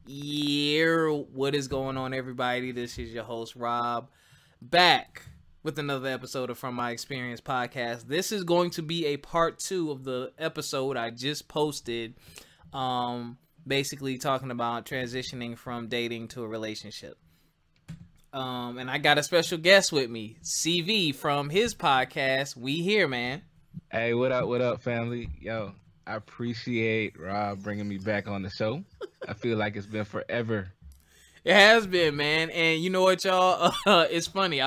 Yeah, what is going on, everybody? This is your host, Rob, back with another episode of From My Experience Podcast. This is going to be a part 2 of the episode I just posted, basically talking about transitioning from dating to a relationship. And I got a special guest with me, CV from his podcast, We Here, man. Hey, what up, family? Yo, I appreciate Rob bringing me back on the show. I feel like it's been forever. It has been, man. And you know what, y'all? It's funny.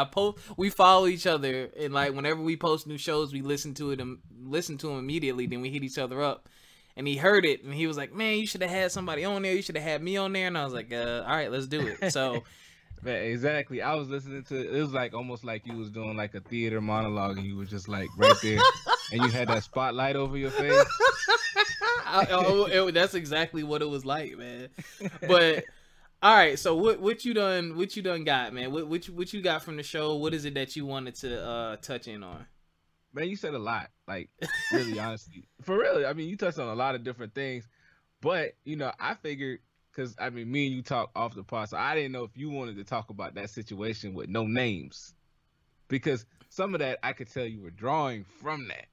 We follow each other, and like whenever we post new shows, we listen to them immediately. Then we hit each other up, and he heard it, and he was like, "Man, you should have had somebody on there. You should have had me on there." And I was like, "All right, let's do it." So, man, exactly. I was listening to it. It was like almost like you was doing like a theater monologue, and you were just like right there, and you had that spotlight over your face. That's exactly what it was like, man. But all right, so what you done got, man? What you got from the show? What is it that you wanted to touch in on? Man, you said a lot, like really honestly. For real, I mean, you touched on a lot of different things, but you know, I figured, because I mean, me and you talk off the pod, so I didn't know if you wanted to talk about that situation with no names, because some of that I could tell you were drawing from that,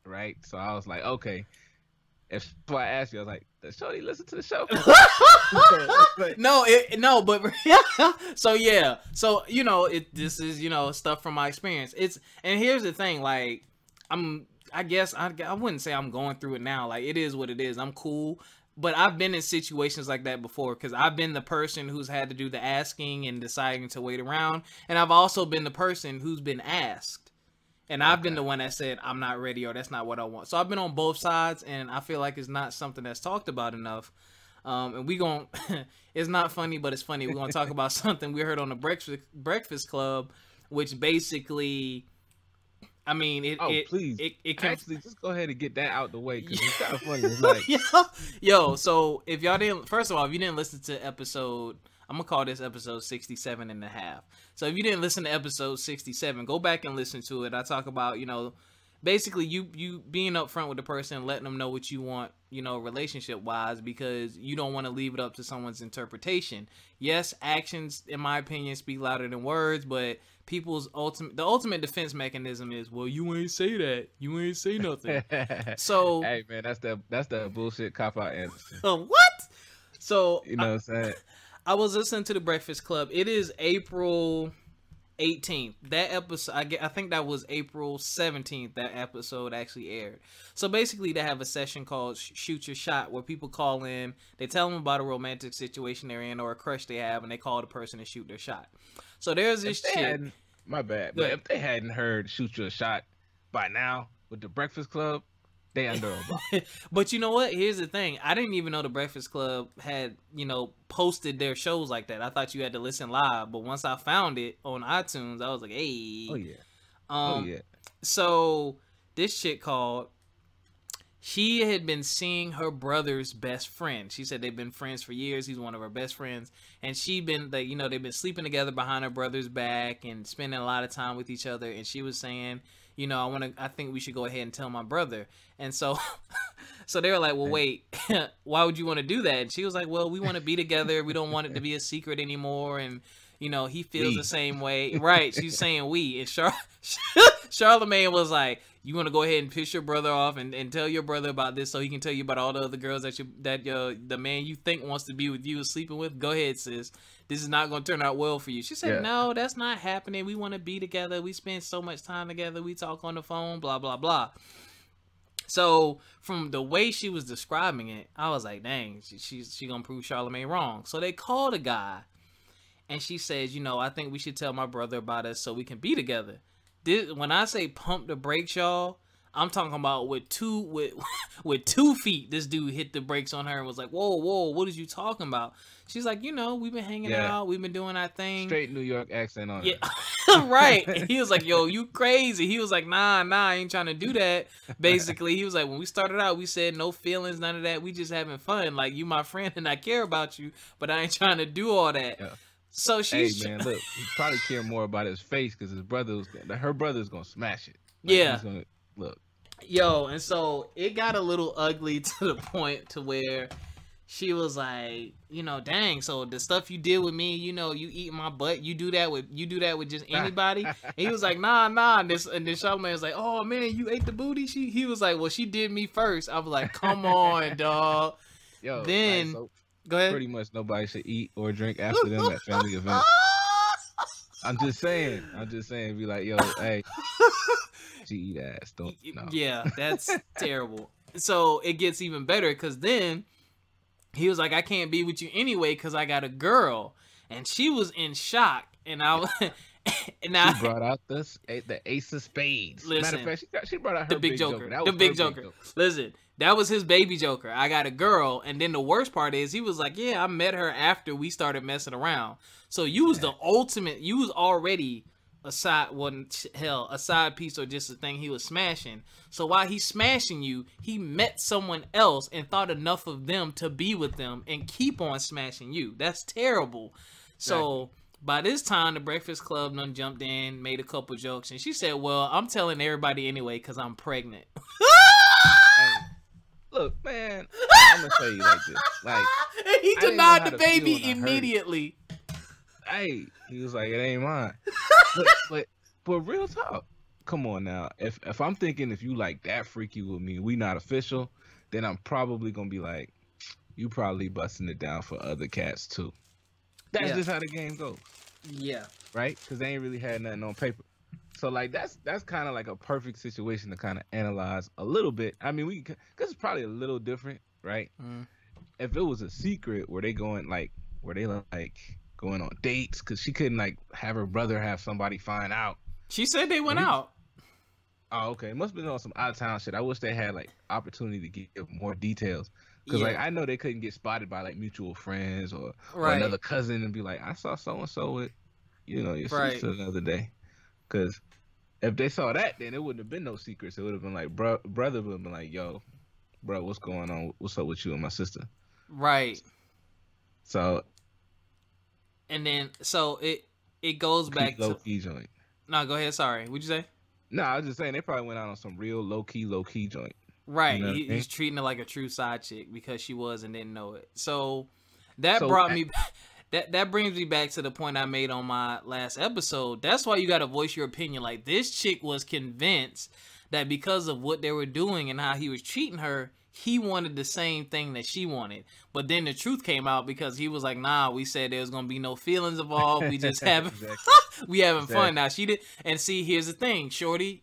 right? So I was like, okay. That's why I asked you. I was like, "Does Shorty listen to the show?" But so yeah, so you know, this is, you know, stuff from my experience. And here's the thing, like I guess I wouldn't say I'm going through it now. Like, it is what it is. I'm cool, but I've been in situations like that before, because I've been the person who's had to do the asking and deciding to wait around, and I've also been the person who's been asked. And I've been the one that said, I'm not ready, or that's not what I want. So I've been on both sides, and I feel like it's not something that's talked about enough. And it's not funny, but it's funny. We're going to talk about something we heard on the Breakfast Club, which basically, I mean, it can actually just go ahead and get that out the way, because it's kind of funny. It's like, yo, so if y'all didn't, first of all, if you didn't listen to episode, I'm going to call this episode 67 and a half. So if you didn't listen to episode 67, go back and listen to it. I talk about, you know, basically you being upfront with the person, letting them know what you want, you know, relationship wise, because you don't want to leave it up to someone's interpretation. Yes, actions, in my opinion, speak louder than words, but people's ultimate defense mechanism is, well, you ain't say that. You ain't say nothing. So, hey man, that's the bullshit cop out answer. What? So, you know what I'm saying? I was listening to the Breakfast Club. It is April 18th. That episode, I think that was April 17th. That episode actually aired. So basically, they have a session called Shoot Your Shot, where people call in. They tell them about a romantic situation they're in or a crush they have, and they call the person to shoot their shot. So there's this chick. My bad, but if they hadn't heard Shoot Your Shot by now with the Breakfast Club, they under a block. But you know what? Here's the thing. I didn't even know the Breakfast Club had, you know, posted their shows like that. I thought you had to listen live. But once I found it on iTunes, I was like, hey. Oh, yeah. So this chick called. She had been seeing her brother's best friend. She said they've been friends for years. He's one of her best friends. And they've been sleeping together behind her brother's back and spending a lot of time with each other. And she was saying, you know, I think we should go ahead and tell my brother. And so, so they were like, well, wait, why would you want to do that? And she was like, well, we want to be together. We don't want it to be a secret anymore. And, you know, he feels the same way. Right. She's saying we. And Charlamagne was like, you want to go ahead and piss your brother off and tell your brother about this so he can tell you about all the other girls that the man you think wants to be with you is sleeping with? Go ahead, sis. This is not going to turn out well for you. She said, no, that's not happening. We want to be together. We spend so much time together. We talk on the phone, blah, blah, blah. So from the way she was describing it, I was like, dang, she going to prove Charlamagne wrong. So they called a guy, and she says, you know, I think we should tell my brother about us so we can be together. When I say pump the brakes, y'all, I'm talking about with 2 feet. This dude hit the brakes on her and was like, whoa, what is you talking about? She's like, you know, we've been hanging out, we've been doing our thing. Straight New York accent on it. Right. And he was like, yo, you crazy. He was like, nah, I ain't trying to do that. Basically, he was like, when we started out, we said no feelings, none of that. We just having fun. Like, you my friend and I care about you, but I ain't trying to do all that. Yeah. So she's, hey man, look, he probably care more about his face because her brother's gonna smash it. Like, he's gonna, look. Yo, and so it got a little ugly to the point to where she was like, you know, dang, so the stuff you did with me, you know, you eat my butt, you do that with just anybody? And he was like, nah. And then Charlamagne was like, oh man, you ate the booty? He was like, well, she did me first. I was like, come on, dog. Yo, Then, like, so go ahead. pretty much nobody should eat or drink after them at family events. I'm just saying. Be like, yo, hey, she eat ass. Don't. No. Yeah, that's terrible. So it gets even better because then he was like, I can't be with you anyway because I got a girl. And she was in shock. And I was... She brought out the ace of spades. Listen, matter of fact, she brought out her the big joker. That the was big her joker. Big joker. Listen, that was his baby joker. I got a girl. And then the worst part is he was like, yeah, I met her after we started messing around. So you was the ultimate... You was already... a side piece or just a thing he was smashing. So while he's smashing you, he met someone else and thought enough of them to be with them and keep on smashing you. That's terrible. So by this time, the Breakfast Club done jumped in, made a couple jokes, and she said, well, I'm telling everybody anyway because I'm pregnant. Hey, look, man, I'm gonna tell you like this. Like, and he denied the baby immediately. Hey, he was like, it ain't mine. but real talk, come on now. If I'm thinking if you like that freaky with me, we not official, then I'm probably gonna be like, you probably busting it down for other cats too. That's just how the game goes. Yeah. Right? Because they ain't really had nothing on paper. So like that's kind of like a perfect situation to kind of analyze a little bit. I mean, because it's probably a little different, right? Mm. If it was a secret where they going like going on dates, because she couldn't like have her brother have somebody find out. She said they went out. Oh, okay. It must have been on some out of town shit. I wish they had like opportunity to give more details. Because like I know they couldn't get spotted by like mutual friends or another cousin and be like, I saw so and so with, you know, your sister the other day. Because if they saw that, then it wouldn't have been no secrets. It would have been like brother would have been like, yo, bro, what's going on? What's up with you and my sister? Right. So. And then so it goes back to low key joint. No, go ahead. Sorry, what'd you say? No, I was just saying they probably went out on some real low key joint. Right, you know he's treating her like a true side chick because she was and didn't know it. So that brings me back to the point I made on my last episode. That's why you got to voice your opinion. Like, this chick was convinced that because of what they were doing and how he was treating her, he wanted the same thing that she wanted. But then the truth came out because he was like, nah, we said there was going to be no feelings involved. We just having we having fun. Now she did. And see, here's the thing, shorty,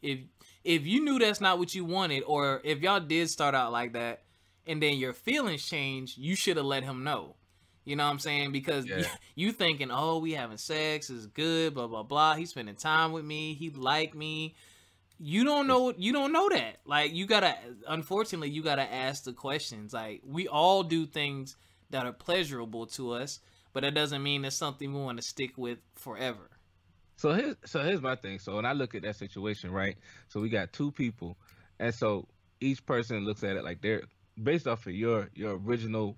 if you knew that's not what you wanted, or if y'all did start out like that and then your feelings changed, you should have let him know. You know what I'm saying? Because you thinking, oh, we having sex, is good, blah, blah, blah. He's spending time with me. He like me. You don't know that. Like, unfortunately, you got to ask the questions. Like, we all do things that are pleasurable to us, but that doesn't mean it's something we want to stick with forever. So here's my thing. So when I look at that situation, right? So we got two people, and so each person looks at it like they're based off of your original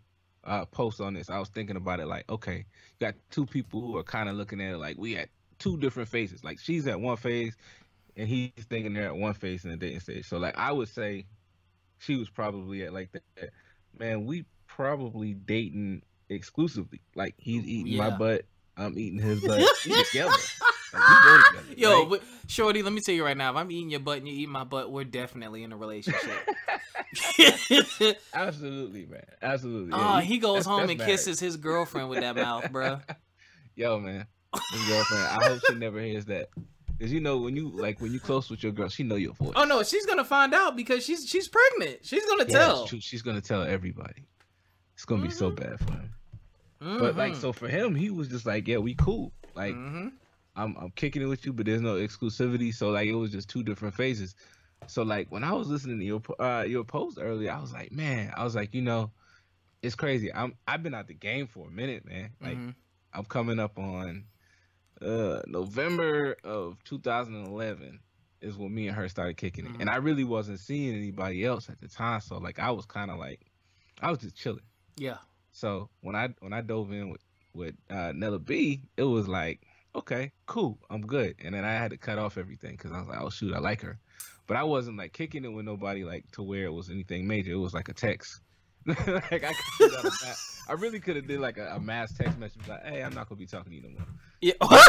post on this. I was thinking about it like, okay, you got two people who are kind of looking at it like we at two different phases. Like, she's at one phase, and he's thinking they're at one phase in the dating stage. So like I would say, she was probably at like that. Man, we probably dating exclusively. Like, he's eating my butt, I'm eating his butt. We together. Yo, but shorty, let me tell you right now, if I'm eating your butt and you eat my butt, we're definitely in a relationship. Absolutely, man. Absolutely. Oh, he goes home and kisses his girlfriend with that mouth, bro. Yo, man, his girlfriend. I hope she never hears that. Cause you know when you close with your girl, she know your voice. Oh no, she's gonna find out because she's pregnant. She's gonna tell. That's true. She's gonna tell everybody. It's gonna be so bad for him. But like, so for him, he was just like, yeah, we cool. Like. I'm kicking it with you, but there's no exclusivity. So like, it was just two different phases. So like, when I was listening to your post earlier, I was like, man, you know, it's crazy. I've been out the game for a minute, man. Like, I'm coming up on November of 2011 is when me and her started kicking it, and I really wasn't seeing anybody else at the time. So like, I was kind of like, I was just chilling. Yeah. So when I dove in with Nella B, it was like, okay, cool, I'm good. And then I had to cut off everything because I was like, oh shoot, I like her. But I wasn't like kicking it with nobody like to where it was anything major. It was like a text. Like I could have done I really could have did like a mass text message like, hey, I'm not gonna be talking to you no more. Yeah. Because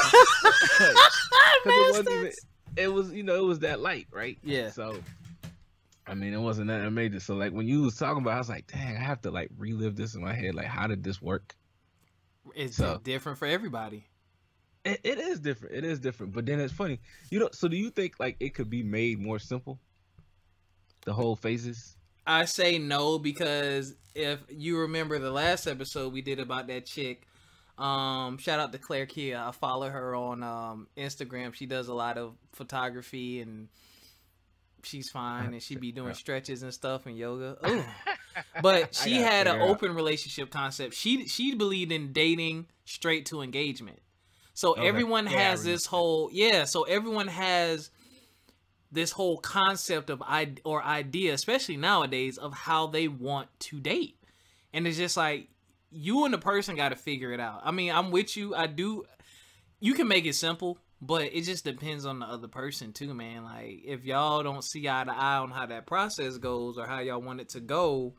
it wasn't even. It was it was that light, right? Yeah. So I mean, it wasn't that major. So like when you was talking about, it, I was like, dang, I have to like relive this in my head. Like, how did this work? It's different for everybody. It is different. It is different. But then it's funny. So do you think like it could be made more simple? The whole phases? I say no, because if you remember the last episode we did about that chick, shout out to Claire Kia. I follow her on Instagram. She does a lot of photography and she's fine, and she be doing stretches and stuff and yoga. Ooh. But she had an open relationship concept. She believed in dating straight to engagement. So everyone has this whole so everyone has this whole concept of idea, especially nowadays, of how they want to date. And it's just like you and the person got to figure it out. I mean, I'm with you. You can make it simple, but it just depends on the other person too, man. Like if y'all don't see eye to eye on how that process goes or how y'all want it to go,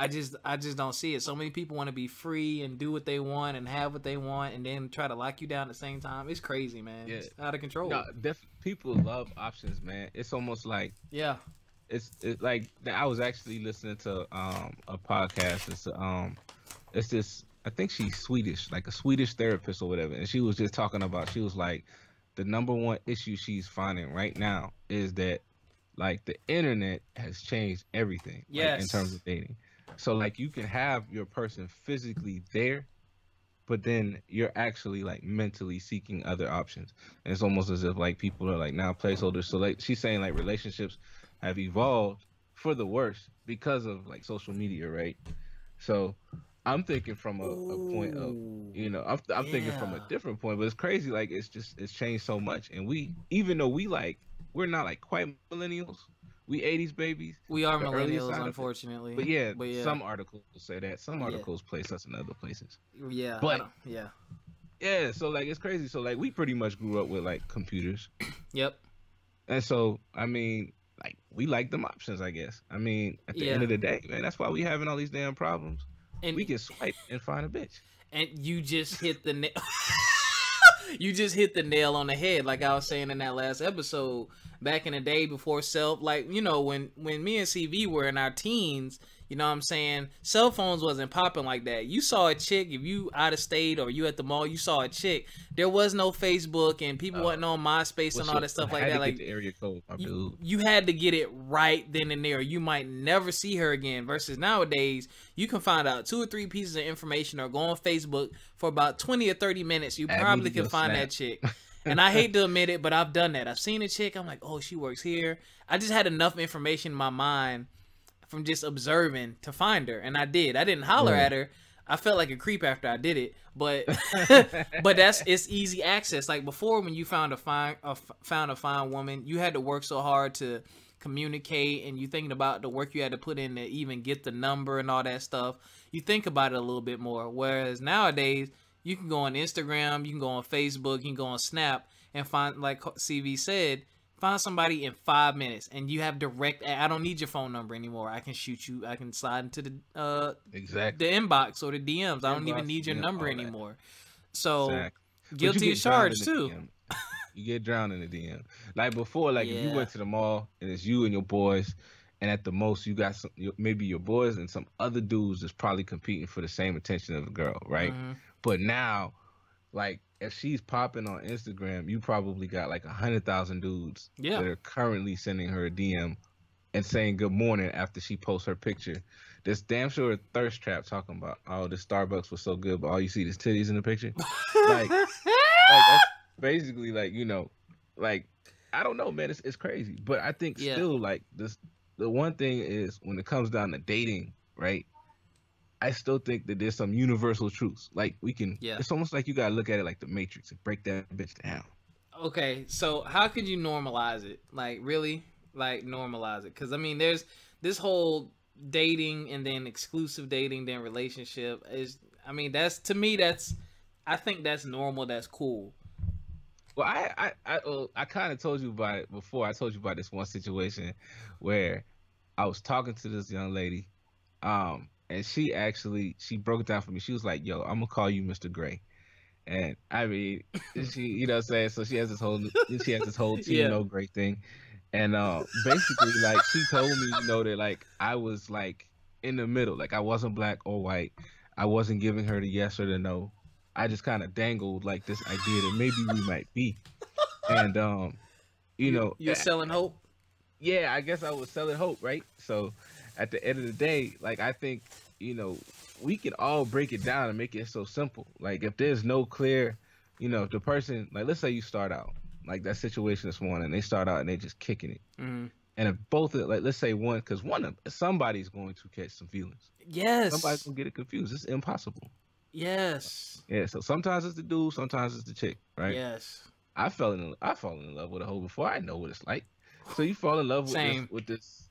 I just don't see it. So many people want to be free and do what they want and have what they want, and then try to lock you down at the same time. It's crazy, man. Yeah. It's out of control. No, people love options, man. It's almost like it's like I was actually listening to a podcast. It's this. I think she's Swedish, like a Swedish therapist or whatever, and she was just talking about. She was like, the number one issue she's finding right now is that like the internet has changed everything. Like, in terms of dating. So like you can have your person physically there, but then you're actually like mentally seeking other options. And it's almost as if like people are like now placeholders. So like she's saying like relationships have evolved for the worse because of like social media, right? So I'm thinking from a point of, I'm thinking from a different point, but it's crazy. Like it's changed so much. And even though we're not like quite millennials. We 80s babies. We are millennials, unfortunately. But yeah, some articles say that. Some articles place us in other places. Yeah. But yeah, so like it's crazy. So like we pretty much grew up with like computers. Yep. And so I mean, like we like them options, I guess. I mean, at the end of the day, man, that's why we having all these damn problems. And we can swipe and find a bitch. And you just hit the you just hit the nail on the head, like I was saying in that last episode. Back in the day before when me and CV were in our teens, you know what I'm saying, cell phones wasn't popping like that. You saw a chick, if you out of state or you at the mall, you saw a chick, there was no Facebook and people wasn't on MySpace and all that stuff like that. Like the area code, you had to get it right then and there. You might never see her again. Versus nowadays, you can find out 2 or 3 pieces of information or go on Facebook for about 20 or 30 minutes. You probably can find that chick. And I hate to admit it, but I've done that. I've seen a chick. I'm like, oh, she works here. I just had enough information in my mind from just observing to find her. And I did. I didn't holler at her. I felt like a creep after I did it. But it's easy access. Like before, when you found a fine woman, you had to work so hard to communicate, and you thinking about the work you had to put in to even get the number and all that stuff. You think about it a little bit more. Whereas nowadays, you can go on Instagram, you can go on Facebook, you can go on Snap and find, like CV said, find somebody in 5 minutes, and you have direct. I don't need your phone number anymore. I can shoot you. I can slide into the inbox or the DMs. I don't even need your number anymore. So guilty as charged too. You get drowned in the DM. Like before, like if you went to the mall and it's you and your boys, and at the most you got maybe your boys and some other dudes that's probably competing for the same attention of a girl, right? Mm-hmm. But now, like, if she's popping on Instagram, you probably got like 100,000 dudes that are currently sending her a DM and saying good morning after she posts her picture. There's damn sure a thirst trap talking about, oh, the Starbucks was so good, but all you see is titties in the picture. like that's basically like, like, I don't know, man. It's crazy. But I think still, like, the one thing is when it comes down to dating, right? I still think that there's some universal truths. Like it's almost like you gotta look at it like the Matrix and break that bitch down. Okay, so how could you normalize it? Like really, like normalize it? Because I mean, there's this whole dating and then exclusive dating, then relationship is. I mean, that's to me. I think that's normal. That's cool. Well, I kind of told you about it before. I told you about this one situation where I was talking to this young lady. and she broke it down for me. She was like, "Yo, I'm gonna call you Mr. Gray." And I mean, she, you know what I'm saying? So she has this whole team Yeah. no great thing. And basically like she told me, you know, that like I was like in the middle, like I wasn't black or white. I wasn't giving her the yes or the no. I just kind of dangled like this idea that maybe we might be. And you know, You're selling hope. yeah, I guess I was selling hope, right? So at the end of the day, like I think, you know, we can all break it down and make it so simple. Like if there's no clear, you know, if the person, like let's say you start out like that situation this morning, they start out and they just kicking it. Mm-hmm. And if both of like let's say one, because one of somebody's going to catch some feelings. Somebody's Yes. gonna get it confused. It's impossible. Yes. Yeah, so sometimes it's the dude, sometimes it's the chick, right? Yes. I fall in love with a hoe before I know what it's like. So you fall in love Same. with this,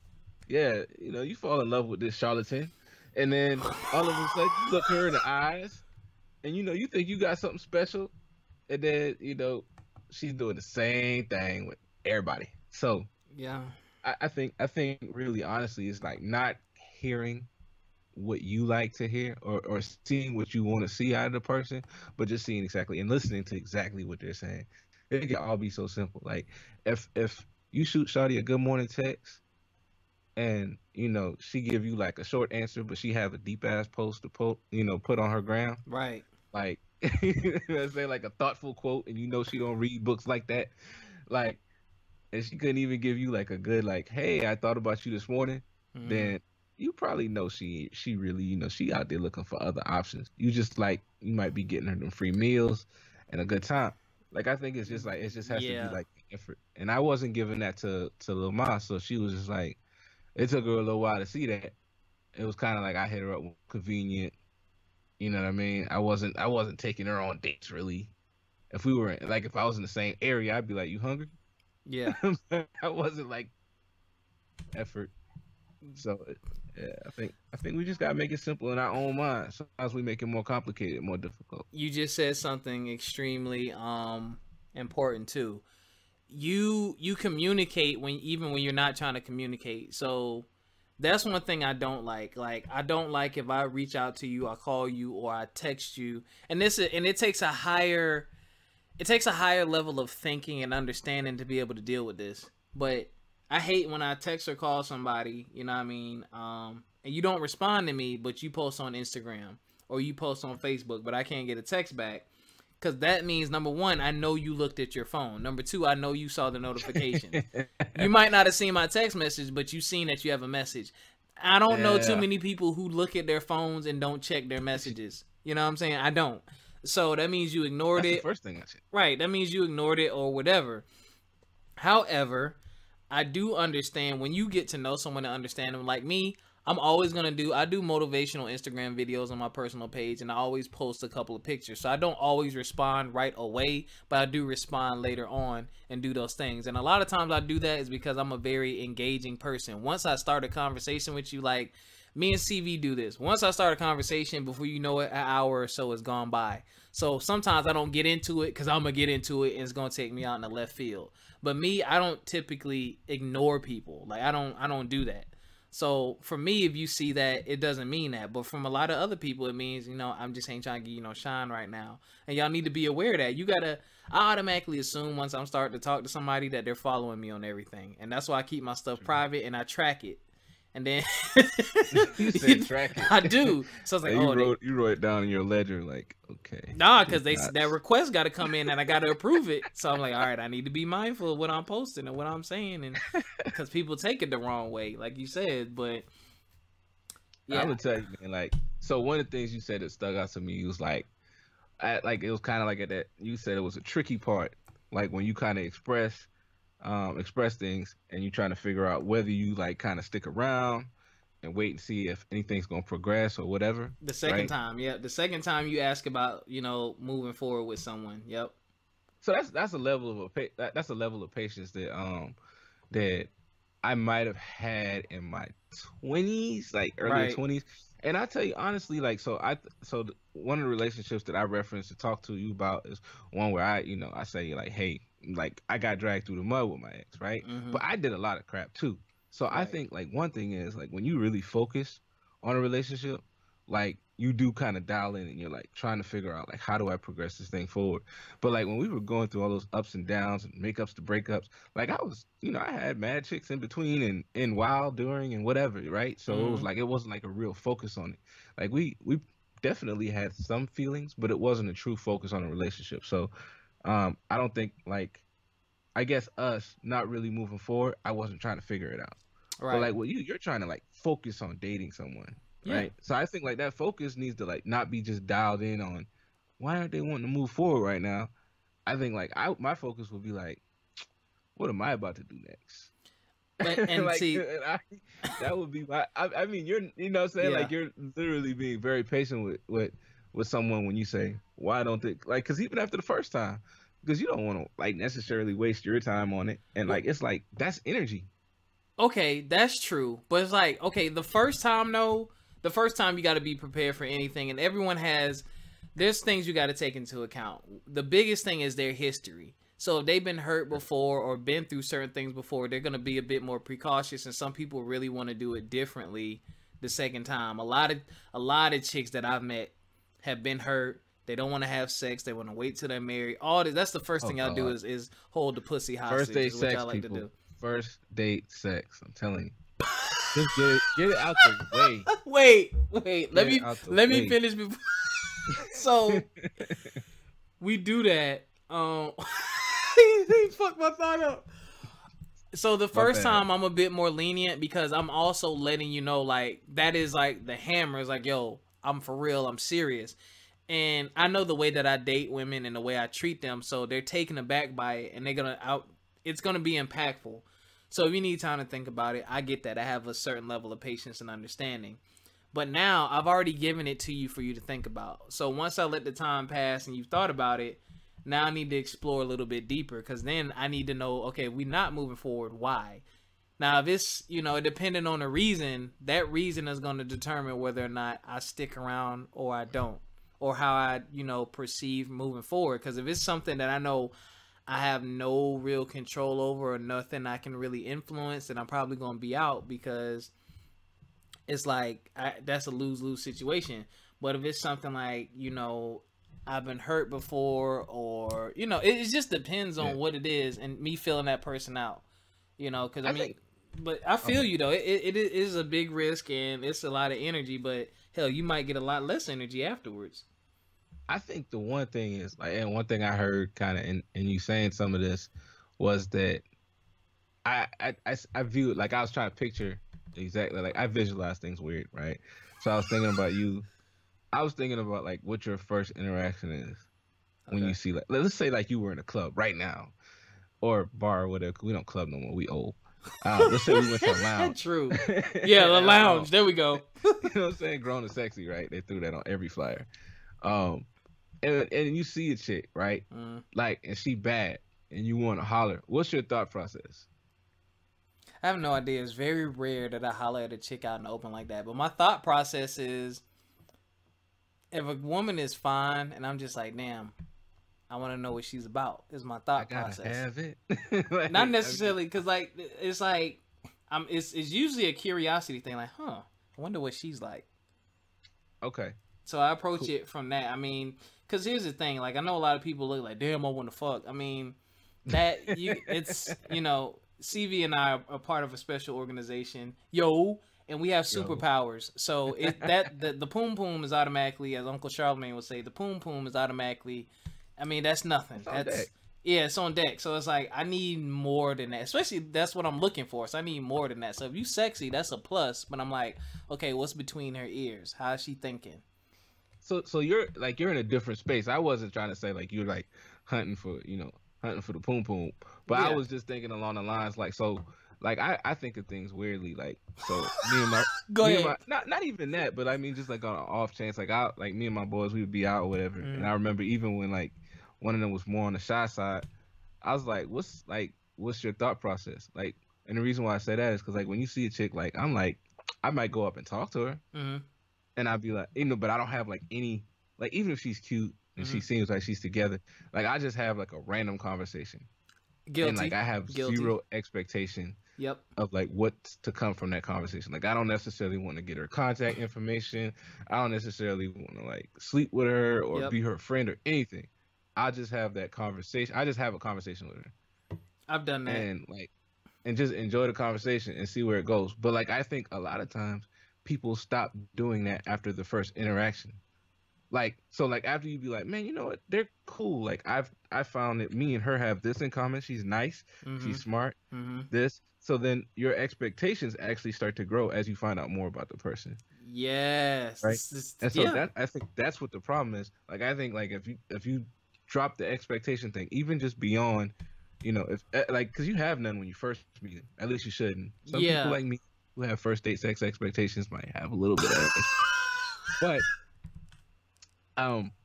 yeah, you know, you fall in love with this charlatan, and then all of a sudden you look her in the eyes, and you know you think you got something special, and then you know she's doing the same thing with everybody. So Yeah. I think really honestly it's like not hearing what you like to hear or seeing what you want to see out of the person, but just seeing exactly and listening to exactly what they're saying. It can all be so simple. Like if you shoot Shawty a good morning text and you know she give you like a short answer, but she have a deep ass post to put on her gram, Right. like let's say like a thoughtful quote, and you know she don't read books like that, like and she couldn't even give you like a good like, hey, I thought about you this morning, Mm-hmm. then you probably know she really, you know, she out there looking for other options. You just like you might be getting her them free meals and a good time. Like I think it's just like it just has to be Yeah. like effort. And I wasn't giving that to Lil Ma, so she was just like it took her a little while to see that. It was kind of like I hit her up convenient. You know what I mean? I wasn't taking her on dates really. If we were like if I was in the same area, I'd be like, "You hungry?" Yeah. I wasn't like effort. So yeah, I think we just gotta make it simple in our own mind. Sometimes we make it more complicated, more difficult. You just said something extremely important too. You communicate when even when you're not trying to communicate. So that's one thing I don't like. Like I don't like if I reach out to you, I call you, or I text you, and it takes a higher level of thinking and understanding to be able to deal with this. But I hate when I text or call somebody, you know what I mean, and you don't respond to me, but you post on Instagram or you post on Facebook, but I can't get a text back. Because that means, number one, I know you looked at your phone. Number two, I know you saw the notification. You might not have seen my text message, but you seen that you have a message. I don't know too Yeah, many people who look at their phones and don't check their messages. You know what I'm saying? I don't. So that means you ignored that's the it. first thing I said. Right. That means you ignored it or whatever. However, I do understand when you get to know someone and understand them. Like me, I do motivational Instagram videos on my personal page, and I always post a couple of pictures. So I don't always respond right away, but I do respond later on and do those things. And a lot of times I do that is because I'm a very engaging person. Once I start a conversation with you, like me and CV do this. Once I start a conversation, before you know it, an hour or so has gone by. So sometimes I don't get into it because I'm going to get into it and it's going to take me out in the left field. But me, I don't typically ignore people. Like I don't do that. So for me, if you see that, it doesn't mean that. But from a lot of other people, it means, I'm just ain't trying to get shine right now. And y'all need to be aware of that. I automatically assume once I'm starting to talk to somebody that they're following me on everything. And that's why I keep my stuff private and I track it. And then You said track it. I do. So it's like, you wrote it down in your ledger, like, okay. nah, because that request got to come in and I got to approve it. So I'm like, all right, I need to be mindful of what I'm posting and what I'm saying, and because people take it the wrong way, like you said. But yeah, I'm gonna tell you, man. Like, so one of the things you said that stuck out to me was like, it was kind of like at that. You said it was a tricky part, like when you kind of express things and you're trying to figure out whether you like kind of stick around and wait and see if anything's gonna progress or whatever. the second Right? time, yeah, the second time you ask about moving forward with someone, yep, So that's a level of that's a level of patience that I might have had in my 20s, like earlier right, 20s. And I tell you honestly, like one of the relationships that I reference to talk to you about is one where I say like, hey, like I got dragged through the mud with my ex, right? mm-hmm, But I did a lot of crap too. So I right, think like one thing is like when you really focus on a relationship, like you do kind of dial in and you're like trying to figure out like how do I progress this thing forward. But like when we were going through all those ups and downs and makeups to breakups, like I was, I had mad chicks in between and while, during, and whatever, right? So it was like it wasn't like a real focus on it. Like we definitely had some feelings, but it wasn't a true focus on a relationship. So I don't think like, I guess us not really moving forward, I wasn't trying to figure it out. But Right. like, well, you're trying to like focus on dating someone, Yeah. right? So I think like that focus needs to like not be just dialed in on why aren't they wanting to move forward right now. I think like my focus would be like, what am I about to do next? And Like see, that would be my. I mean, you're what I'm saying, yeah. like you're literally being very patient with someone when you say why don't they like, because even after the first time, because you don't want to like necessarily waste your time on it, and Well, like it's like that's energy. okay, that's true. But it's like, okay, the first time though, the first time you got to be prepared for anything, and everyone has. There's things you got to take into account. The biggest thing is their history. So if they've been hurt before or been through certain things before, they're gonna be a bit more precautious, and some people really want to do it differently the second time. A lot of chicks that I've met have been hurt. They don't want to have sex. They want to wait till they're married. All this. That's the first Oh thing y'all do God. is hold the pussy First hostage. date Is what sex, y'all like to people. do. First date sex. I'm telling you. Just get it out the way. Wait. Let Get it me out the let me way. finish before. So we do that. He fucked my thought up. So the My first bad. time I'm a bit more lenient because I'm also letting you know like that is like the hammer is like, yo, I'm for real, I'm serious. And I know the way that I date women and the way I treat them, so they're taken aback by it and they're gonna out it's gonna be impactful. So if you need time to think about it, I get that. I have a certain level of patience and understanding. But now I've already given it to you for you to think about. So once I let the time pass and you've thought about it, now I need to explore a little bit deeper because then I need to know, okay, we're not moving forward. Why? Now, if it's, depending on the reason, that reason is going to determine whether or not I stick around or I don't, or how I, perceive moving forward. Because if it's something that I know I have no real control over or nothing I can really influence, then I'm probably going to be out because it's like that's a lose-lose situation. But if it's something like, I've been hurt before, or it just depends on Yeah. what it is and me feeling that person out, because I I mean, think. but I feel Okay. you though. It is a big risk and it's a lot of energy, but hell, you might get a lot less energy afterwards. I think the one thing is like, and one thing I heard kind of in you saying some of this was that I view it like I was trying to picture exactly like I visualize things weird, right? So I was thinking about you. I was thinking about like what your first interaction is when you Okay. see like, let's say like you were in a club right now or bar or whatever. 'Cause we don't club no more. We old. Let's say we went to a lounge. True. Yeah, the And, lounge. There we go. you know what I'm saying? Grown and sexy, right? They threw that on every flyer. Um, and you see a chick, right? Mm. Like, and she bad, and you want to holler. What's your thought process? I have no idea. It's very rare that I holler at a chick out in the open like that. But my thought process is, if a woman is fine, and I'm just like, damn, I want to know what she's about. Is my I thought gotta process. have it. Like, Not necessarily, because like it's like, it's usually a curiosity thing. Like, I wonder what she's like. okay, So I approach cool. it from that. I mean, because here's the thing. Like, I know a lot of people look like, damn, I want to fuck. I mean, it's CV and I are part of a special organization, and we have Yo, superpowers. So the poom poom is automatically, as Uncle Charlemagne would say, the poom poom is automatically. I mean, that's nothing. it's on deck. Yeah, it's on deck. So it's like I need more than that. Especially that's what I'm looking for. So I need more than that. So if you sexy, that's a plus. But I'm like, okay, what's between her ears? How is she thinking? So you're in a different space. I wasn't trying to say like you're like hunting for hunting for the poom poom, but I Yeah. was just thinking along the lines like so. Like I think of things weirdly. Like so, me and my Go me and ahead. my not even that, but I mean just like on an off chance, like I like me and my boys, we would be out or whatever. And Mm. I remember even when like one of them was more on the shy side, I was like, what's your thought process? Like, and the reason why I say that is because like when you see a chick, like I'm like, I might go up and talk to her, Mm. and I'd be like, but I don't have like any like even if she's cute and Mm. she seems like she's together, like I just have like a random conversation. and Guilty. like I have Guilty. zero expectation Yep. of like what's to come from that conversation. Like I don't necessarily want to get her contact information. I don't necessarily want to like sleep with her or Yep. be her friend or anything. I just have that conversation. I just have a conversation with her I've done that. and like and just enjoy the conversation and see where it goes. But like I think a lot of times people stop doing that after the first interaction. Like so like after you be like, man, you know what? They're cool. Like I found that me and her have this in common. She's nice, Mm-hmm. she's smart, Mm-hmm. this. So then your expectations actually start to grow as you find out more about the person. Yes. Right. And so Yeah. that I think that's what the problem is. Like I think like if you drop the expectation thing, even just beyond, if like because you have none when you first meet them. At least you shouldn't. Some people Yeah. like me who have first date sex expectations might have a little bit of it. But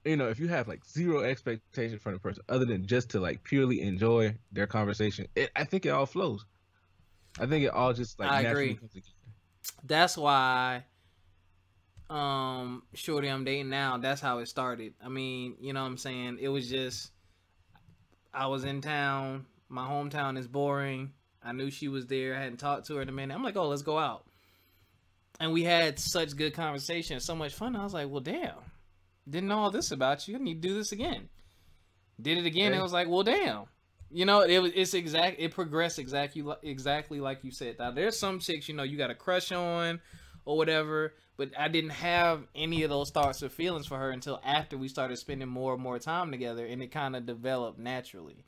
if you have like zero expectation from the person other than just to like purely enjoy their conversation, I think it all flows. I think it all just like I naturally agree. comes together. That's why shorty I'm dating now, that's how it started. I mean, you know what I'm saying? It was just I was in town. My hometown is boring. I knew she was there. I hadn't talked to her in a minute. I'm like, oh, let's go out. And we had such good conversation, so much fun. I was like, well, damn. Didn't know all this about you. I need to do this again. Did it again. Okay. It was like, well, damn. It progressed exactly like you said. Now, there's some chicks, you got a crush on or whatever, but I didn't have any of those thoughts or feelings for her until after we started spending more and more time together, and it kind of developed naturally.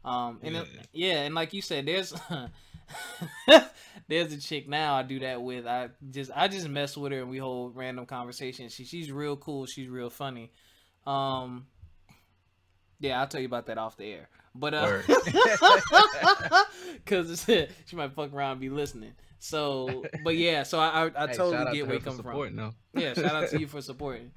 And like you said, there's there's a chick now I do that with. I just mess with her and we hold random conversations. She's real cool. She's real funny. Yeah, I'll tell you about that off the air. But because she might fuck around and be listening. So, but yeah, so I Hey, totally get where you come from. No. Yeah, shout out to you for supporting.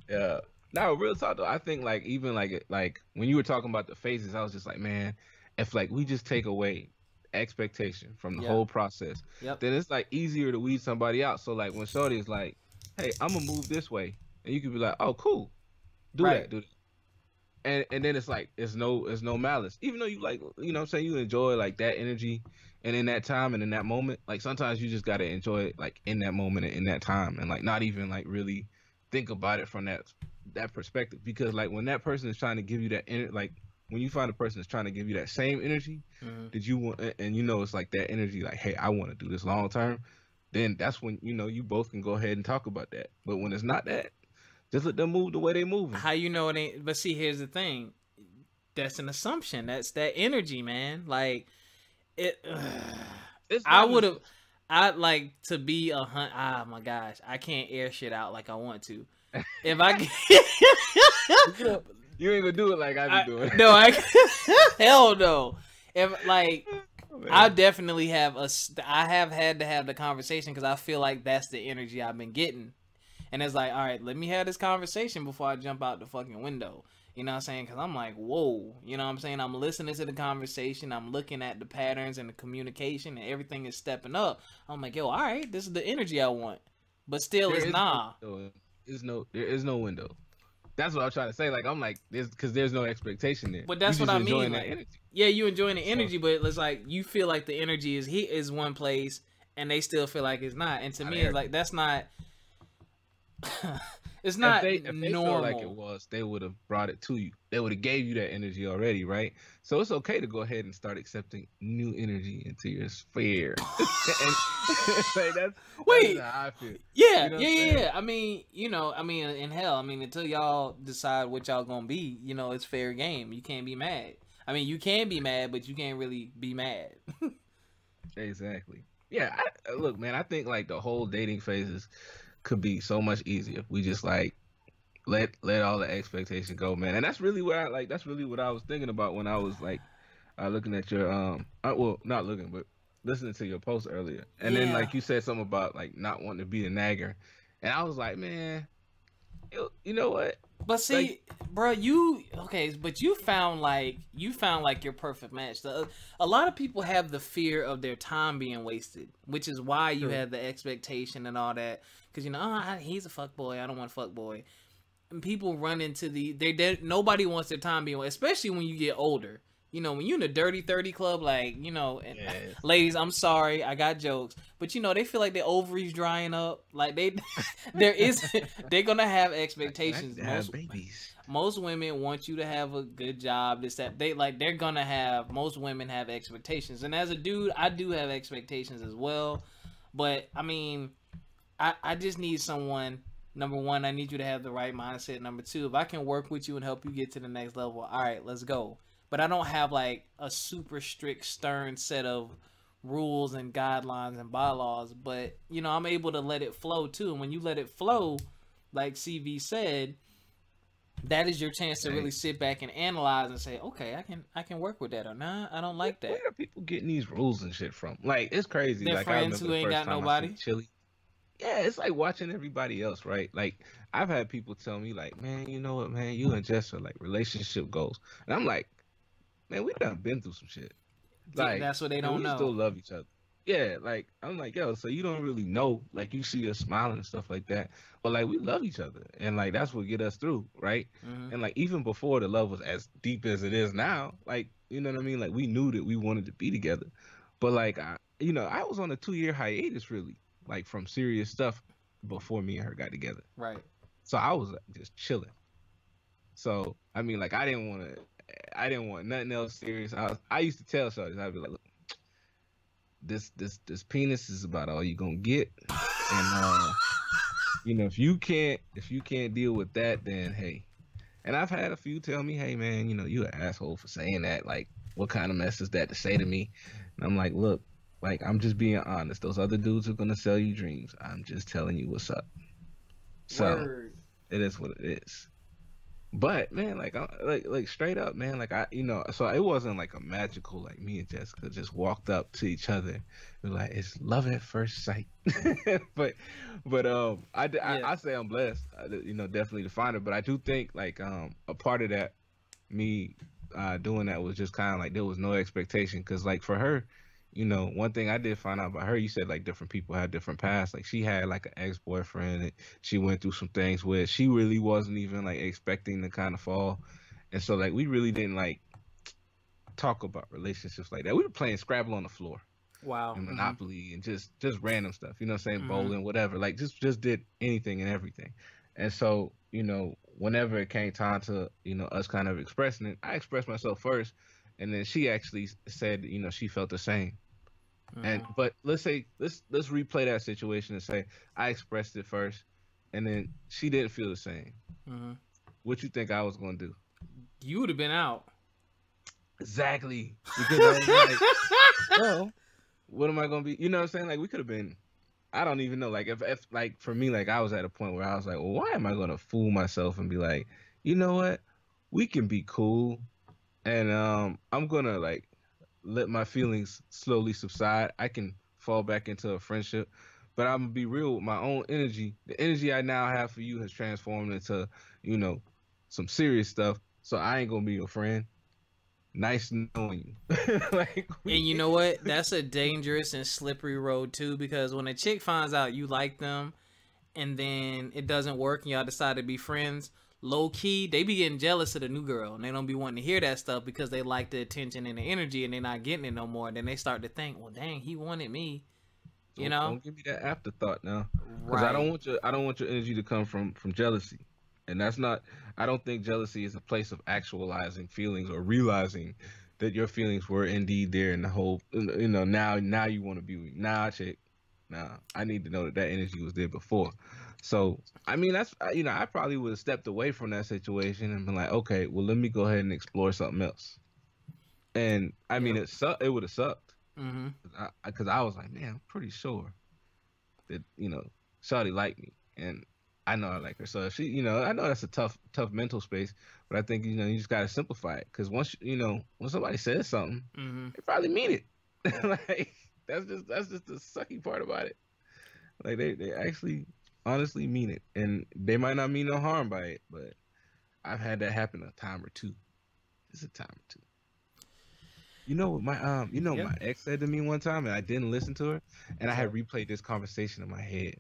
Yeah. Now, real talk though, I think like even like when you were talking about the phases, I was just like, man, if like we just take away expectation from the Yeah. whole process, Yep. then it's like easier to weed somebody out. So like when Shorty is like, hey, I'm gonna move this way, and you could be like, oh, cool, do Right. that. And then it's like it's no malice. Even though you like, you know what I'm saying, you enjoy like that energy and in that time and in that moment, like sometimes you just gotta enjoy it like in that moment and in that time and like not even like really think about it from that perspective. Because like when that person is trying to give you that like when you find a person that's trying to give you that same energy that you want, and it's like that energy, like, hey, I want to do this long term, then that's when you both can go ahead and talk about that. But when it's not that, just let them move the way they moving. How you know it ain't? But see, here's the thing. That's an assumption. That's that energy, man. Like it. I would have. I'd like to be a hunt. Ah, my gosh, I can't air shit out like I want to. If I you ain't gonna do it like I be doing. No, hell no. If like I definitely have I have had to have the conversation because I feel like that's the energy I've been getting. And it's like, all right, let me have this conversation before I jump out the fucking window. You know what I'm saying? Because I'm like, whoa. You know what I'm saying? I'm listening to the conversation. I'm looking at the patterns and the communication and everything is stepping up. I'm like, yo, all right, this is the energy I want. But still, it's nah. There is no window. That's what I'm trying to say. Like, I'm like, because there's no expectation there. But that's what I mean. That like, energy. Yeah, you enjoying the energy, but it's like you feel like the energy is one place and they still feel like it's not. And to me, it's like, that's not... it's not if they normal. Felt like it was, they would have brought it to you. They would have gave you that energy already, right? So it's okay to go ahead and start accepting new energy into your sphere. And that's how I feel. Yeah, yeah. I mean, in hell, until y'all decide what y'all gonna be, it's fair game. You can't be mad. I mean, you can be mad, but you can't really be mad. Exactly. Yeah. Look, man, I think like the whole dating phases could be so much easier if we just like let all the expectation go, man. And that's really what I was thinking about when I was like looking at your well, not looking, but listening to your post earlier. And then like you said something about like not wanting to be a nagger, and I was like, man, you know what? But see, like, bro, but you found like your perfect match. A lot of people have the fear of their time being wasted, which is why you had the expectation and all that. Because he's a fuckboy. I don't want a fuckboy. And people run into nobody wants their time being wasted, especially when you get older. you know, when you in a dirty 30 club, like, you know, and Yes. ladies, I'm sorry, I got jokes, but you know, they feel like their ovaries drying up. Like they're gonna have expectations. Like have babies. Most women want you to have a good job. They're gonna have. Most women have expectations, and as a dude, I do have expectations as well. But I mean, I just need someone. Number one, I need you to have the right mindset. Number two, if I can work with you and help you get to the next level, all right, let's go. But I don't have like a super strict, stern set of rules and guidelines and bylaws. But you know, I'm able to let it flow too. And when you let it flow, like CV said, that is your chance to really sit back and analyze and say, okay, I can work with that, or nah, I don't like that. Where are people getting these rules and shit from? Like, it's crazy. Their like friends who ain't got nobody. Chili. Yeah, it's like watching everybody else, right? Like, I've had people tell me, like, man, you know what, man, you and Jess are like relationship goals, and I'm like, man, we done been through some shit. Like, that's what they don't know. We still love each other. Yeah, like, I'm like, yo, so you don't really know, like, you see us smiling and stuff like that, but like, we love each other, and like, that's what get us through, right? Mm-hmm. And like, even before the love was as deep as it is now, like, you know what I mean? Like, we knew that we wanted to be together, but like, I was on a 2-year hiatus, really, like, from serious stuff before me and her got together. Right. So I was just chilling. So I mean, like, I didn't want nothing else serious. I used to tell Shorty, I'd be like, look, this penis is about all you gonna get, and you know, if you can't deal with that, then hey. And I've had a few tell me, hey man, you know, you an asshole for saying that. Like, what kind of mess is that to say to me? And I'm like, look, like, I'm just being honest. Those other dudes are gonna sell you dreams. I'm just telling you what's up. So it is what it is. But man, like, like straight up, man, like, I, you know, so it wasn't like a magical, like, me and Jessica just walked up to each other, we're like, it's love at first sight. but I say I'm blessed, you know, definitely to find it. But I do think, like, a part of that, me doing that, was just kind of like there was no expectation, because like for her, you know, one thing I did find out about her, you said like different people have different pasts. Like, she had like an ex-boyfriend and she went through some things where she really wasn't even like expecting to kind of fall. And so like, we really didn't like talk about relationships like that. We were playing Scrabble on the floor. Wow. And Monopoly and just random stuff, you know what I'm saying? Bowling, whatever. Like, just did anything and everything. And so, you know, whenever it came time to, you know, us kind of expressing it, I expressed myself first. And then she actually said, you know, she felt the same. And but let's replay that situation and say I expressed it first, and then she didn't feel the same. What you think I was gonna do? You would have been out. Exactly, because I was like, well, what am I gonna be? You know what I'm saying? Like, we could have been. I don't even know. Like, if like for me, like, I was at a point where I was like, well, why am I gonna fool myself and be like, you know what? We can be cool, and I'm gonna like let my feelings slowly subside. I can fall back into a friendship, but I'm gonna be real with my own energy. The energy I now have for you has transformed into, you know, some serious stuff. So I ain't gonna be your friend. Nice knowing you. Like, and you know what? That's a dangerous and slippery road too, because when a chick finds out you like them, and then it doesn't work, and y'all decide to be friends, low key, they be getting jealous of the new girl, and they don't be wanting to hear that stuff because they like the attention and the energy, and they're not getting it no more. Then they start to think, well, dang, he wanted me, you know. Don't give me that afterthought now, because I don't want your energy to come from jealousy, and that's not. I don't think jealousy is a place of actualizing feelings or realizing that your feelings were indeed there, and the whole, you know, now you want to be with me. Nah, chick, nah, I need to know that energy was there before. So, I mean, that's, you know, I probably would have stepped away from that situation and been like, okay, well, let me go ahead and explore something else. And I mean, it would have sucked, because I was like, man, I'm pretty sure that, you know, Shawty liked me, and I know I like her. So if she, you know, I know that's a tough mental space, but I think, you know, you just gotta simplify it, because once, you know, when somebody says something, they probably mean it. Like, that's just the sucky part about it. Like, they actually honestly mean it, and they might not mean no harm by it, but I've had that happen a time or two. Just a time or two. You know what my ex said to me one time, and I didn't listen to her, and I had replayed this conversation in my head.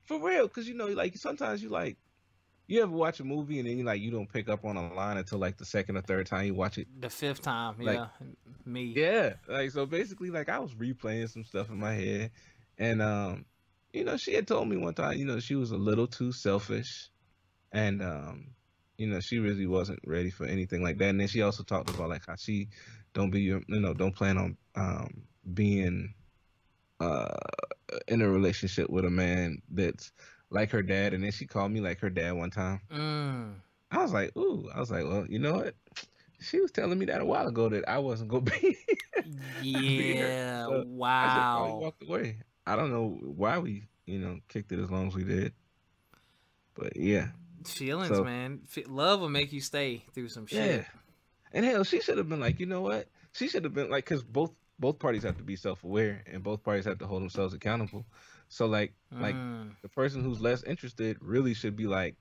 For real, because, you know, like, sometimes you like, you ever watch a movie and then you don't pick up on a line until like the second or third time you watch it? The fifth time, Like, yeah, me. yeah, like so basically, like I was replaying some stuff in my head, and she had told me one time, she was a little too selfish, and she really wasn't ready for anything like that. And then she also talked about like how she don't plan on being uh in a relationship with a man that's like her dad. And then she called me like her dad one time. Mm. I was like, ooh, I was like, well, you know what? She was telling me that a while ago that I wasn't gonna be, be here. Yeah, So I just probably wow. walked away. I don't know why we, kicked it as long as we did, but yeah. Feelings, So man. Love will make you stay through some yeah, shit. and hell, she should have been like, you know what? She should have been like, because both parties have to be self-aware and both parties have to hold themselves accountable. So like Mm. the person who's less interested really should be like,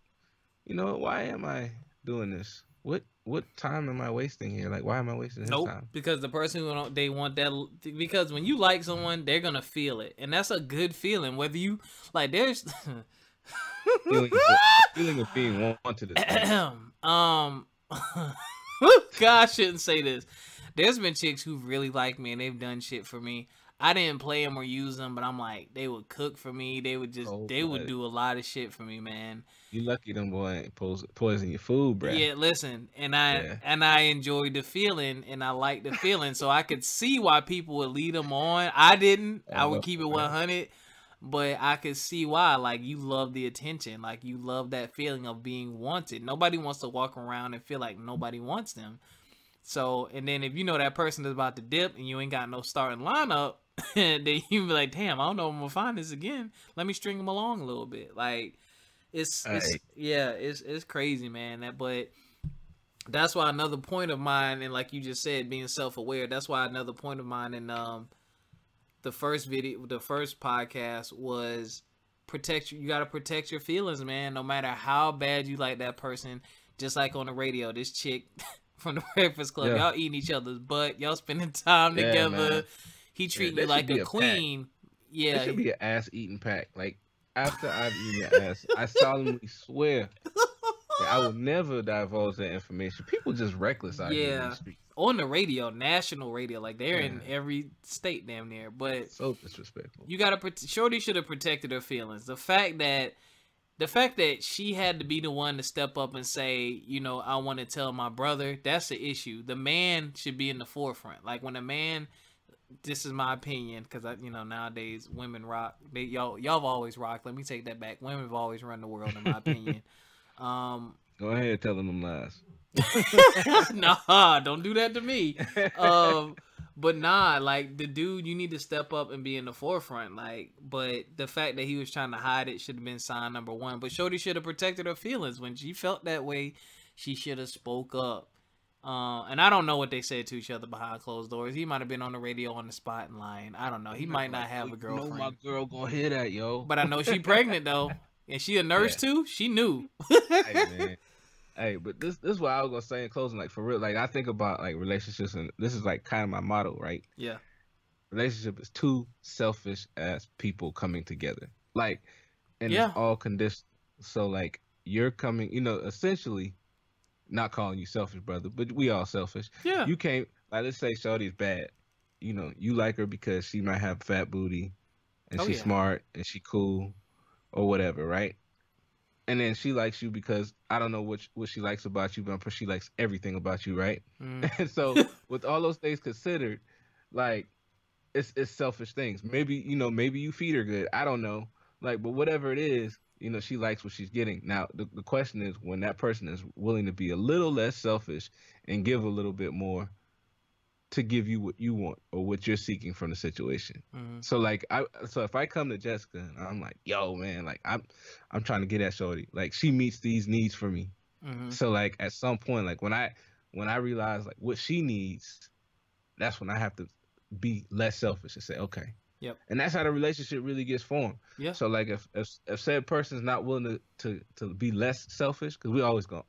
you know what? Why am I doing this? What time am I wasting here? Like, why am I wasting his Nope, time? because the person who they want that, because when you like someone, they're gonna feel it, and that's a good feeling. Whether you like, there's Feeling feeling of being wanted is nice. God, I shouldn't say this. There's been chicks who really like me and they've done shit for me. I didn't play them or use them, but I'm like, they would cook for me. They would Cold they would blooded. do a lot of shit for me, man. You lucky them boy ain't poison your food, bruh. Yeah, listen, and Yeah. I enjoyed the feeling, and I liked the feeling, so I could see why people would lead them on. I didn't. I would keep it 100, but I could see why. Like, you love the attention, like you love that feeling of being wanted. Nobody wants to walk around and feel like nobody wants them. So, and then if you know that person is about to dip and you ain't got no starting lineup, then you be like, damn, I don't know if I'm gonna find this again. Let me string them along a little bit, like. It's crazy, man. But that's why another point of mine, and like you just said, being self-aware. That's why another point of mine in the first podcast was protect. You got to protect your feelings, man. No matter how bad you like that person. Just like on the radio, this chick from the Breakfast Club, y'all eating each other's butt, y'all spending time together. Man. He treating you like a queen. Pack. Yeah, it should be an ass eating pack, like. After I've eaten your ass, I solemnly swear that I will never divulge that information. People just reckless out here in the streets. On the radio, national radio, like they're in every state damn near. But so disrespectful. You gotta Shorty should have protected her feelings. The fact that she had to be the one to step up and say, I want to tell my brother, that's the issue. The man should be in the forefront. Like when a man. This is my opinion, because nowadays women rock. Y'all have always rocked. Let me take that back. Women have always run the world, in my opinion. Go ahead, telling them lies. Nah, don't do that to me. But nah, like the dude, you need to step up and be in the forefront. Like, but the fact that he was trying to hide it should have been sign number one. But Shorty should have protected her feelings when she felt that way. She should have spoke up. And I don't know what they said to each other behind closed doors. He might have been on the radio on the spot and lying. I don't know. He might not have a girlfriend. My girl gonna hear that, yo. But I know she pregnant though, and she a nurse too. She knew. Hey man, hey, but this is what I was gonna say in closing. Like for real, like I think about like relationships, and this is like kind of my motto, right? Yeah. Relationship is two selfish ass people coming together, like, and it's all conditional. So like you're coming, essentially. Not calling you selfish, brother, but we all selfish. Yeah. You can't, like, let's say Shorty's bad. You like her because she might have fat booty and she's smart and she cool or whatever, right? And then she likes you because I don't know what she likes about you, but she likes everything about you, right? And so with all those things considered, like, it's selfish things. Maybe, maybe you feed her good. I don't know. Like, but whatever it is, she likes what she's getting. Now, the question is when that person is willing to be a little less selfish and give a little bit more to give you what you want or what you're seeking from the situation. So like, so if I come to Jessica and I'm like, yo, man, like I'm trying to get at Shorty, like she meets these needs for me. So like at some point, like when I realize like what she needs, that's when I have to be less selfish and say, okay. Yep. And that's how the relationship really gets formed. Yeah. So like if said person's not willing to be less selfish, because we always gonna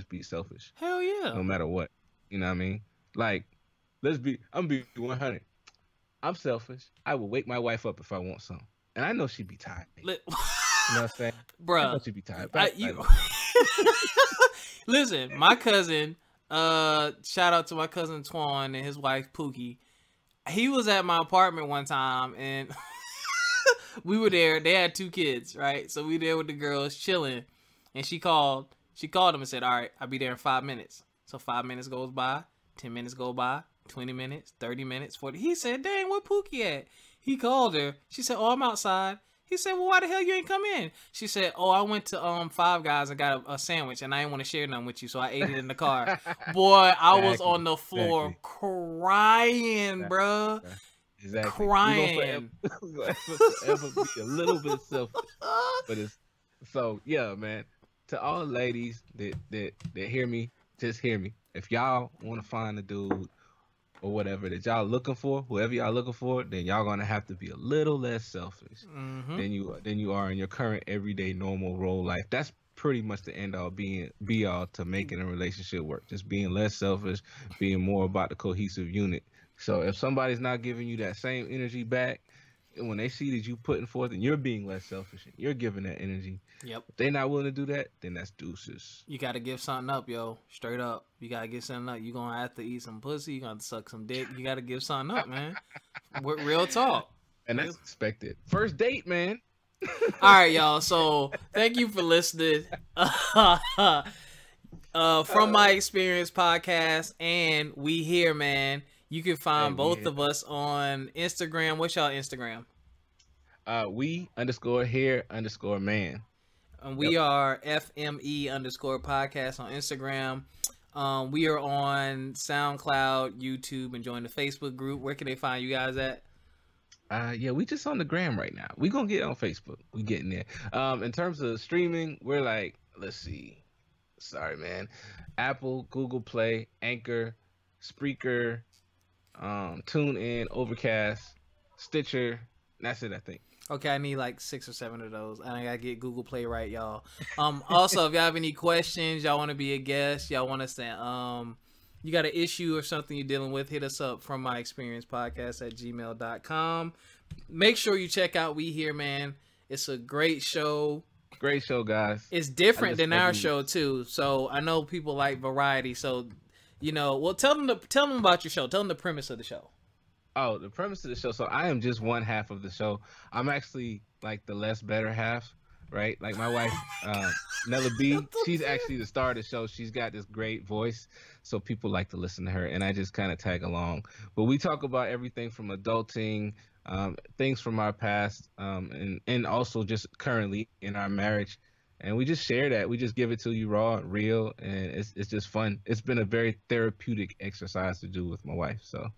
be selfish. Hell yeah. No matter what. You know what I mean? Like, I'm gonna be 100. I'm selfish. I will wake my wife up if I want some. And I know she'd be tired. You know what I'm saying? Bruh. I know she'd be tired. Listen, my cousin, shout out to my cousin Twan and his wife Pookie. He was at my apartment one time and we were there. They had 2 kids, right? So we there with the girls chilling, and she called him and said, "All right, I'll be there in 5 minutes." So 5 minutes goes by, 10 minutes go by, 20 minutes, 30 minutes, 40. He said, "Dang, where Pookie at?" He called her. She said, "Oh, I'm outside." He said, "Well, why the hell you ain't come in?" She said, "Oh, I went to Five Guys and got a sandwich, and I didn't want to share none with you, so I ate it in the car." Boy, I was on the floor crying, bruh. Exactly. Crying. We're gonna forever be a little bit selfish, but it's so yeah, man. To all ladies that hear me, just hear me. If y'all want to find a dude or whatever that y'all looking for, whoever y'all looking for, then y'all gonna have to be a little less selfish than you are in your current everyday normal role life. That's pretty much the end all be all to making a relationship work. Just being less selfish, being more about the cohesive unit. So if somebody's not giving you that same energy back, and when they see that you putting forth and you're being less selfish and you're giving that energy, yep. If they're not willing to do that, then that's deuces. You got to give something up, yo. Straight up. You got to give something up. You're going to have to eat some pussy. You're going to suck some dick. You got to give something up, man. Real talk. And that's expected. First date, man. All right, y'all. So thank you for listening. From My Experience podcast, and we here, man. You can find both of us on Instagram. What's y'all Instagram? We_here_man. And we are FME_podcast on Instagram. We are on SoundCloud, YouTube, and join the Facebook group. Where can they find you guys at? Yeah, we just on the gram right now. We gonna get on Facebook. We getting there. In terms of streaming, we're like, let's see. Sorry, man. Apple, Google Play, Anchor, Spreaker, TuneIn, Overcast, Stitcher. That's it, I think. Okay, I need like 6 or 7 of those. And I gotta get Google Play right, y'all. Also, if y'all have any questions, y'all want to be a guest, y'all want us to, you got an issue or something you're dealing with, hit us up from myexperiencepodcast@gmail.com. Make sure you check out We Here, man. It's a great show. Great show, guys. It's different than our show too. So I know people like variety. So, you know, well, tell them about your show. Tell them the premise of the show. Oh, the premise of the show. So I am just one half of the show. I'm actually like the less better half, right? Like my wife, Nella B, she's actually the star of the show. She's got this great voice, so people like to listen to her, and I just kind of tag along. But we talk about everything from adulting, things from our past, and also just currently in our marriage. And we just share that. We just give it to you raw, real, and it's just fun. It's been a very therapeutic exercise to do with my wife, so.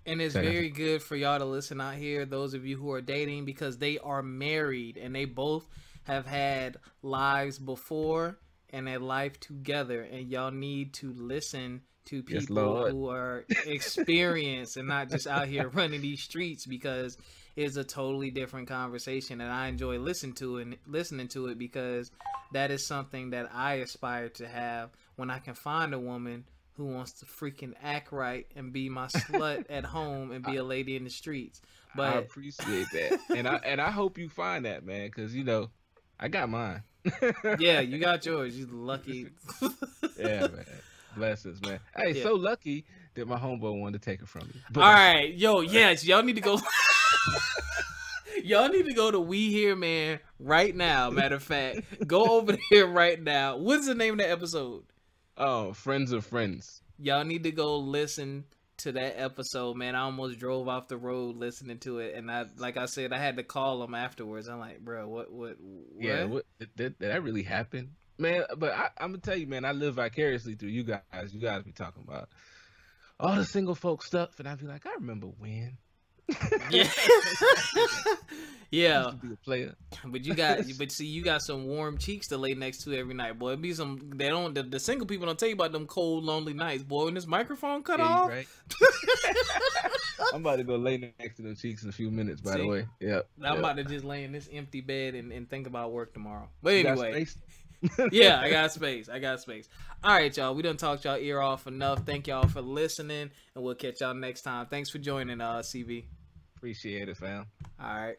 And it's very good for y'all to listen out here, those of you who are dating, because they are married and they both have had lives before and a life together. And y'all need to listen to people who are experienced and not just out here running these streets, because it's a totally different conversation. And I enjoy listening to it because that is something that I aspire to have when I can find a woman who wants to freaking act right and be my slut at home and be a lady in the streets. But I appreciate that, and I hope you find that, man, because you know I got mine. Yeah, you got yours. You lucky. Yeah, man. Blessings, man. Hey, so lucky that my homeboy wanted to take it from me. But all right, yo, yes, y'all need to go. Y'all need to go to We Here, man, right now. Matter of fact, go over there right now. What's the name of the episode? Oh, Friends of Friends. Y'all need to go listen to that episode, man. I almost drove off the road listening to it, and like I said, I had to call them afterwards. I'm like, bro, what? Yeah, did that really happen, man? But I'm gonna tell you, man, I live vicariously through you guys. You guys be talking about all the single folk stuff, and I be like, I remember when. Yeah. Yeah. To be a player. But you got some warm cheeks to lay next to every night, boy. It be some the single people don't tell you about them cold, lonely nights, boy. When this microphone cut off. Right. I'm about to go lay next to them cheeks in a few minutes, by the way. Yeah. I'm about to just lay in this empty bed and think about work tomorrow. But anyway. Yeah, I got space. All right, y'all. We done talked y'all ear off enough. Thank y'all for listening, and we'll catch y'all next time. Thanks for joining, CV. Appreciate it, fam. All right.